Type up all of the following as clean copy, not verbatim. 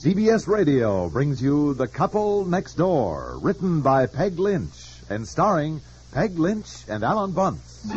CBS Radio brings you The Couple Next Door, written by Peg Lynch and starring Peg Lynch and Ethel and Bunce.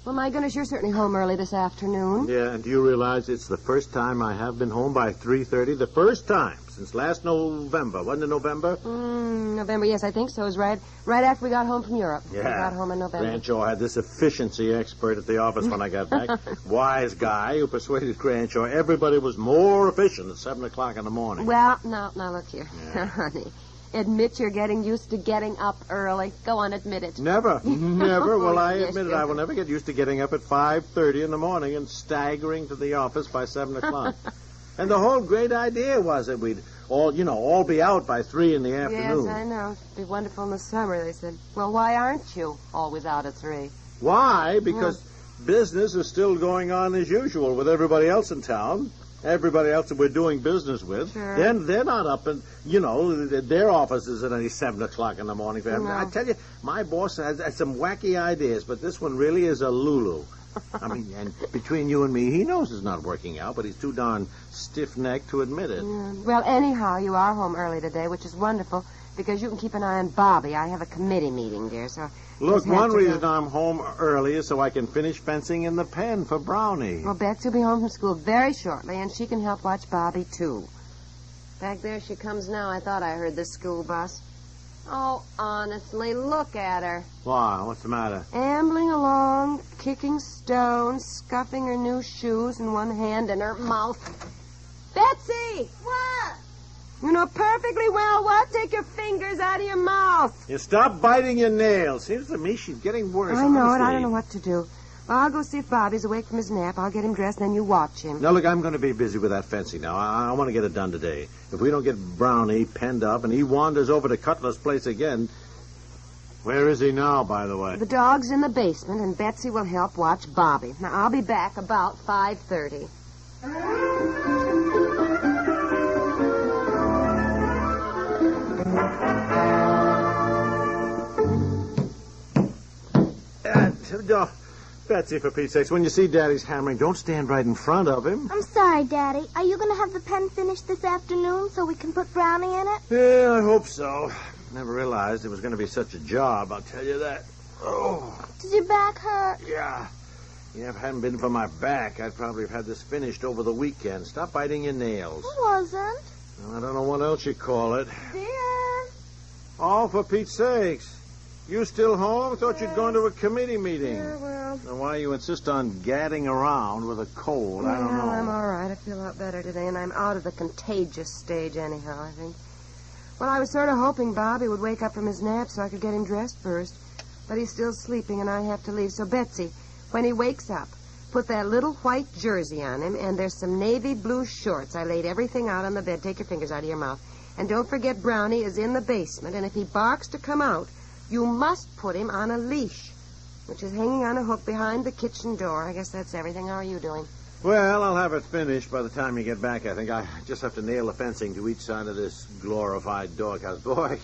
Well, my goodness, you're certainly home early this afternoon. Yeah, and do you realize it's the first time I have been home by 3:30? The first time since last November. Wasn't it November? November, yes, I think so. It was right after we got home from Europe. Yeah. We got home in November. Grandshaw had this efficiency expert at the office when I got back. Wise guy who persuaded Grandshaw everybody was more efficient at 7 o'clock in the morning. Well, now look here. Yeah. Honey, admit you're getting used to getting up early. Go on, admit it. Never. Well, I Yes, admit it. yes. I will never get used to getting up at 5:30 in the morning and staggering to the office by 7 o'clock. And the whole great idea was that we'd all be out by 3 in the afternoon. Yes, I know. It'd be wonderful in the summer, they said. Well, why aren't you always out at 3? Why? Because business is still going on as usual with everybody else in town. Everybody else that we're doing business with. Sure. Then they're not up and, their office is at any 7 o'clock in the morning. No. I tell you, my boss has some wacky ideas, but this one really is a Lulu. I mean, and between you and me, he knows it's not working out, but he's too darn stiff-necked to admit it. Yeah. Well, anyhow, you are home early today, which is wonderful, because you can keep an eye on Bobby. I have a committee meeting, dear, so... Look, one reason I'm home early is so I can finish fencing in the pen for Brownie. Well, Betsy will be home from school very shortly, and she can help watch Bobby, too. Back there she comes now. I thought I heard the school bus. Oh, honestly, look at her. Why? What's the matter? Ambling along, kicking stones, scuffing her new shoes in one hand and her mouth. Betsy! What? You know perfectly well what? Take your fingers out of your mouth. You stop biting your nails. Seems to me she's getting worse. I know it. honestly. I don't know what to do. Well, I'll go see if Bobby's awake from his nap. I'll get him dressed, and then you watch him. Now, look, I'm going to be busy with that fencing now. I want to get it done today. If we don't get Brownie penned up and he wanders over to Cutler's place again... Where is he now, by the way? The dog's in the basement, and Betsy will help watch Bobby. Now, I'll be back about 5:30. Betsy, for Pete's sakes, when you see Daddy's hammering, don't stand right in front of him. I'm sorry, Daddy. Are you going to have the pen finished this afternoon so we can put Brownie in it? Yeah, I hope so. Never realized it was going to be such a job, I'll tell you that. Oh. Does your back hurt? Yeah. Yeah, if it hadn't been for my back, I'd probably have had this finished over the weekend. Stop biting your nails. I wasn't. Well, I don't know what else you call it. Dear. Oh, for Pete's sakes. You still home? Thought you'd gone to a committee meeting. Yeah, well... Now, why you insist on gadding around with a cold, I don't know. I'm all right. I feel a lot better today, and I'm out of the contagious stage anyhow, I think. Well, I was sort of hoping Bobby would wake up from his nap so I could get him dressed first. But he's still sleeping, and I have to leave. So, Betsy, when he wakes up, put that little white jersey on him, and there's some navy blue shorts. I laid everything out on the bed. Take your fingers out of your mouth. And don't forget Brownie is in the basement, and if he barks to come out, you must put him on a leash, which is hanging on a hook behind the kitchen door. I guess that's everything. How are you doing? Well, I'll have it finished by the time you get back, I think. I just have to nail the fencing to each side of this glorified doghouse. Boy,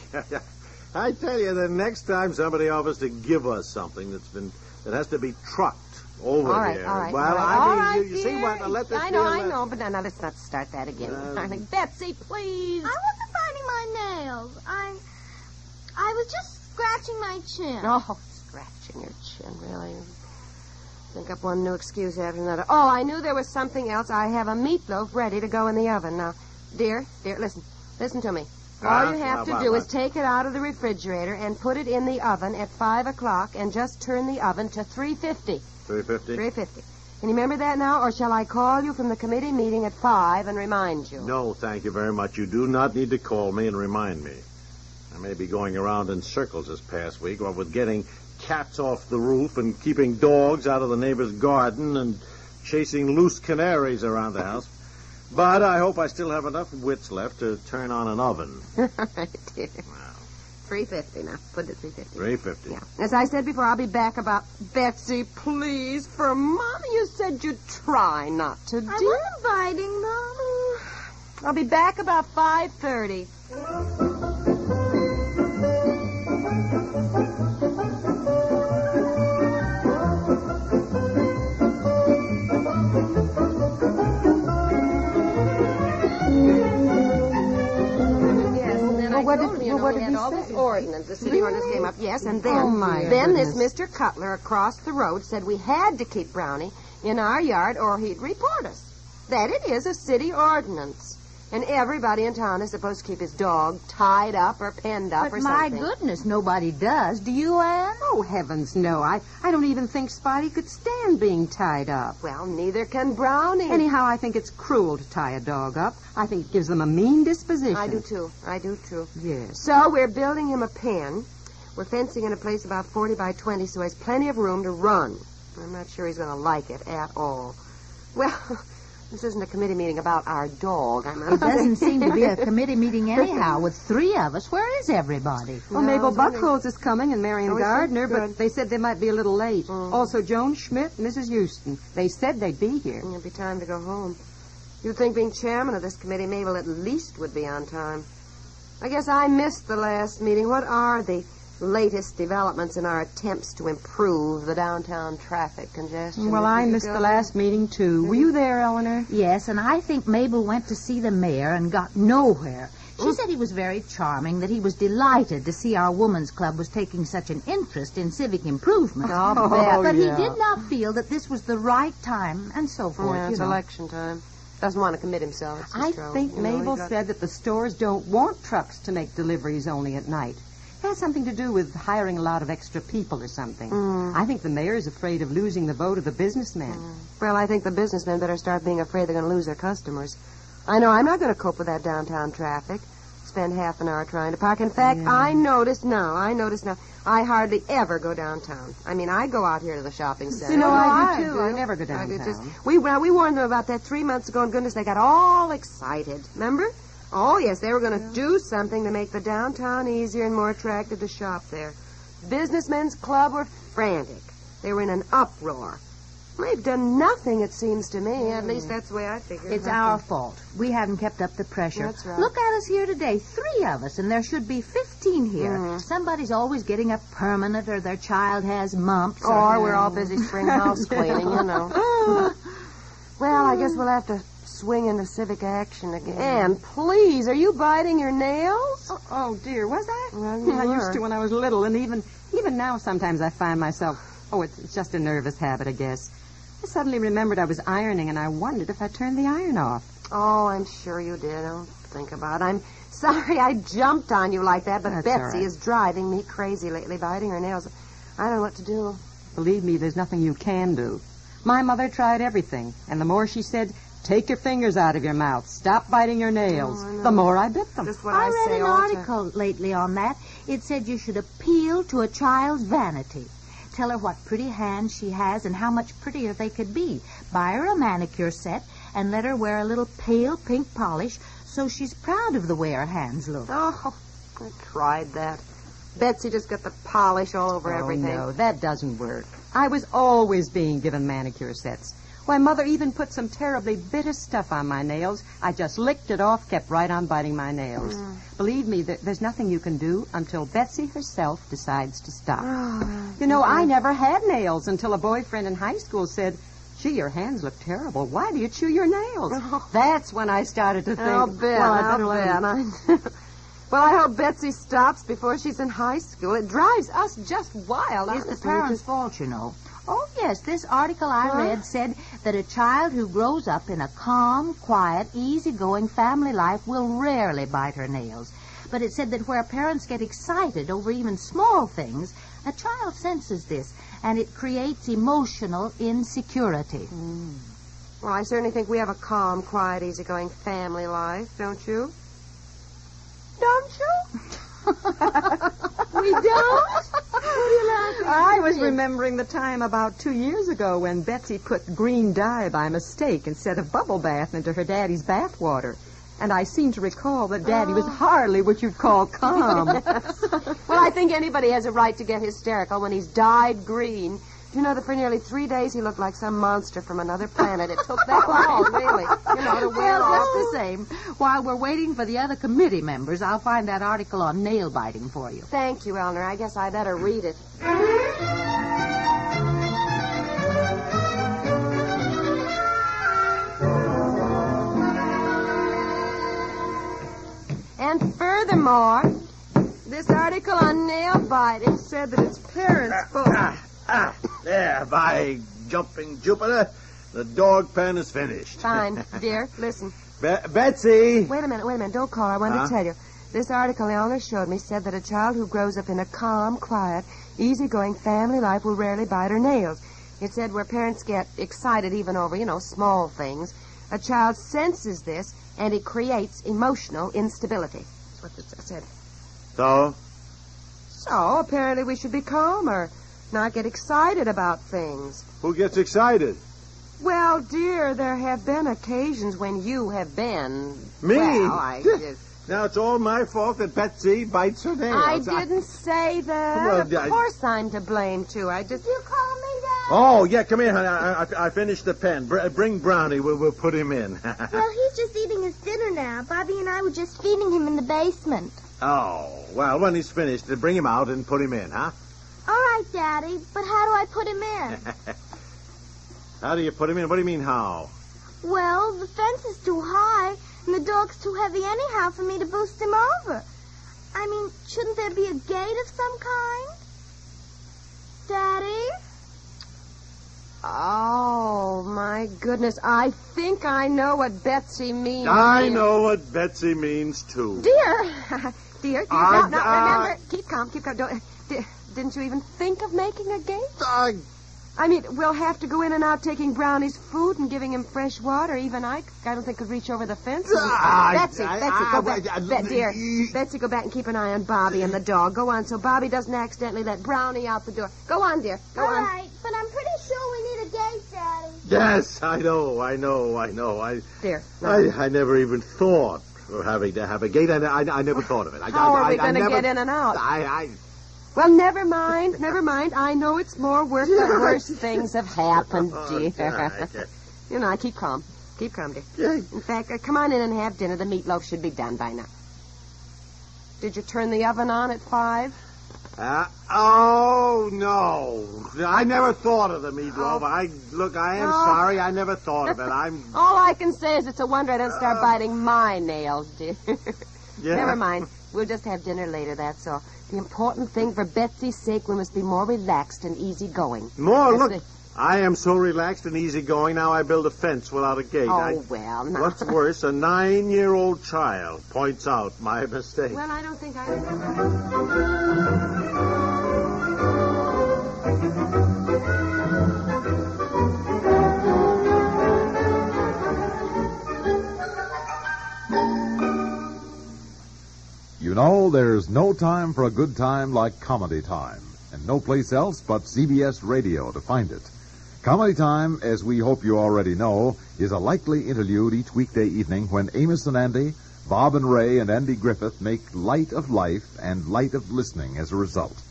I tell you, the next time somebody offers to give us something that has to be trucked over here. All right. Well, I mean, you see what? Now, let this I know, but now let's not start that again. Darling, Betsy, please. I wasn't biting my nails. I was just scratching my chin. Oh, scratching your chin, really. Think up one new excuse after another. Oh, I knew there was something else. I have a meatloaf ready to go in the oven. Now, dear, listen to me. All you have to do is take it out of the refrigerator and put it in the oven at 5 o'clock and just turn the oven to 350. 350? 350. Can you remember that now, or shall I call you from the committee meeting at 5 and remind you? No, thank you very much. You do not need to call me and remind me. I may be going around in circles this past week, or with getting cats off the roof and keeping dogs out of the neighbor's garden and chasing loose canaries around the house. But I hope I still have enough wits left to turn on an oven. Right, dear. Wow. 350 now. Put it at 350. 350. Yeah. As I said before, I'll be back about... Betsy, please, for Mama, you said you'd try not to, dear. I wasn't biting them. I'll be back about 5:30. What did he say? Ordinance. The city ordinance came up, yes, and then this Mr. Cutler across the road said we had to keep Brownie in our yard or he'd report us. That it is a city ordinance. And everybody in town is supposed to keep his dog tied up or penned up or something. But my goodness, nobody does. Do you, Anne? Oh, heavens, no. I don't even think Spotty could stand being tied up. Well, neither can Brownie. Anyhow, I think it's cruel to tie a dog up. I think it gives them a mean disposition. I do, too. Yes. So we're building him a pen. We're fencing in a place about 40 by 20 so he has plenty of room to run. I'm not sure he's going to like it at all. Well... This isn't a committee meeting about our dog. It doesn't seem to be a committee meeting anyhow. With 3 of us, where is everybody? Well, Mabel Buckholz is coming and Marian Gardner, but they said they might be a little late. Also, Joan Schmidt, Mrs. Houston. They said they'd be here. It'll be time to go home. You'd think being chairman of this committee, Mabel at least would be on time. I guess I missed the last meeting. What are the latest developments in our attempts to improve the downtown traffic congestion? Well, I missed the last meeting, too. Were you there, Elinor? Yes, and I think Mabel went to see the mayor and got nowhere. She said he was very charming, that he was delighted to see our women's club was taking such an interest in civic improvement. But he did not feel that this was the right time, and so forth. Yeah, it's election time. Doesn't want to commit himself. I think Mabel said that the stores don't want trucks to make deliveries only at night. It has something to do with hiring a lot of extra people or something. I think the mayor is afraid of losing the vote of the businessmen. Well, I think the businessmen better start being afraid they're going to lose their customers. I know I'm not going to cope with that downtown traffic. Spend half an hour trying to park. In fact, I notice now, I hardly ever go downtown. I mean, I go out here to the shopping center. You know, I do, too. I never go downtown. We warned them about that 3 months ago, and goodness, they got all excited. Remember? Oh, yes, they were going to do something to make the downtown easier and more attractive to shop there. Businessmen's Club were frantic. They were in an uproar. They've done nothing, it seems to me. At least that's the way I figure. It's our fault. We haven't kept up the pressure. That's right. Look at us here today, 3 of us, and there should be 15 here. Somebody's always getting up permanent, or their child has mumps. Or we're all busy spring house cleaning, you know. Well, I guess we'll have to swing into civic action again. Anne, please, are you biting your nails? Oh, dear, was I? Well, I used to when I was little, and even now sometimes I find myself... Oh, it's just a nervous habit, I guess. I suddenly remembered I was ironing, and I wondered if I turned the iron off. Oh, I'm sure you did. Don't think about it. I'm sorry I jumped on you like that, but That's Betsy all right. is driving me crazy lately, biting her nails. I don't know what to do. Believe me, there's nothing you can do. My mother tried everything, and the more she said, take your fingers out of your mouth, stop biting your nails, the more I bit them. Just what I say read an all the time. article lately on that. It said you should appeal to a child's vanity. Tell her what pretty hands she has and how much prettier they could be. Buy her a manicure set and let her wear a little pale pink polish so she's proud of the way her hands look. Oh, I tried that. Betsy just got the polish all over everything. No, that doesn't work. I was always being given manicure sets. Why, Mother even put some terribly bitter stuff on my nails. I just licked it off, kept right on biting my nails. Believe me, there's nothing you can do until Betsy herself decides to stop. You know, I never had nails until a boyfriend in high school said, gee, your hands look terrible. Why do you chew your nails? That's when I started to think, I'll bet. Well, I hope Betsy stops before she's in high school. It drives us just wild. It's the parents' fault, you know. Oh, yes, this article I read said that a child who grows up in a calm, quiet, easygoing family life will rarely bite her nails. But it said that where parents get excited over even small things, a child senses this, and it creates emotional insecurity. Well, I certainly think we have a calm, quiet, easygoing family life, don't you? Don't you? We don't? What are you laughing at? I was remembering the time about 2 years ago when Betsy put green dye by mistake instead of bubble bath into her daddy's bath water. And I seem to recall that Daddy was hardly what you'd call calm. Well, I think anybody has a right to get hysterical when he's dyed green Do you know that for nearly 3 days he looked like some monster from another planet? It took that long, really, to wear Well, off. just the same. While we're waiting for the other committee members, I'll find that article on nail biting for you. Thank you, Elinor. I guess I better read it. And furthermore, this article on nail biting said that its parents both... There, by jumping Jupiter, the dog pen is finished. Fine, dear. Listen. Betsy! Wait a minute. Don't call. I wanted to tell you. This article Elinor showed me said that a child who grows up in a calm, quiet, easygoing family life will rarely bite her nails. It said where parents get excited even over, small things, a child senses this and it creates emotional instability. That's what it said. So? So, apparently we should be calmer, not get excited about things. Who gets excited? Well, dear, there have been occasions when you have been... Me? Well, Now it's all my fault that Betsy bites her nails. I didn't say that. Well, of course I'm to blame, too. Did you call me, Dad? Oh, yeah, come here, honey. I finished the pen. Bring Brownie. We'll put him in. Well, he's just eating his dinner now. Bobby and I were just feeding him in the basement. Oh, well, when he's finished, bring him out and put him in, huh? All right, Daddy, but how do I put him in? How do you put him in? What do you mean, how? Well, the fence is too high, and the dog's too heavy anyhow for me to boost him over. I mean, shouldn't there be a gate of some kind? Daddy? Oh, my goodness. I think I know what Betsy means. I know what Betsy means, too. Dear. Dear. Now, remember. Keep calm. Didn't you even think of making a gate? I mean, we'll have to go in and out taking Brownie's food and giving him fresh water. Even I don't think could reach over the fence. Betsy, go back. Dear, Betsy, go back and keep an eye on Bobby and the dog. Go on, so Bobby doesn't accidentally let Brownie out the door. Go on, dear. Go on. All right, but I'm pretty sure we need a gate, Daddy. Yes, I know. Dear. I never even thought of having to have a gate. I never thought of it. How are we going to get in and out? Well, never mind. I know it's more work, but worse things have happened, dear. Keep calm. Keep calm, dear. Yeah. In fact, come on in and have dinner. The meatloaf should be done by now. Did you turn the oven on at 5? Oh, no. I never thought of the meatloaf. I am sorry. I never thought of it. All I can say is it's a wonder I don't start biting my nails, dear. Yeah. Never mind. We'll just have dinner later, that's all. The important thing for Betsy's sake, we must be more relaxed and easygoing. Look, I am so relaxed and easygoing, now I build a fence without a gate. Well, now. What's worse, a 9-year-old child points out my mistake. Well, I don't think I... There's no time for a good time like Comedy Time, and no place else but CBS Radio to find it. Comedy Time, as we hope you already know, is a lightly interlude each weekday evening when Amos and Andy, Bob and Ray, and Andy Griffith make light of life and light of listening as a result.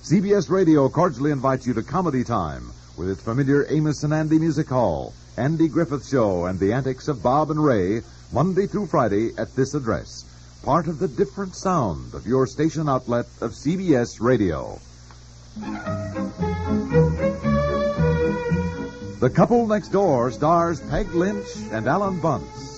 CBS Radio cordially invites you to Comedy Time with its familiar Amos and Andy Music Hall, Andy Griffith Show, and the antics of Bob and Ray, Monday through Friday at this address. Part of the different sound of your station outlet of CBS Radio. The Couple Next Door stars Peg Lynch and Ethel and Bunce.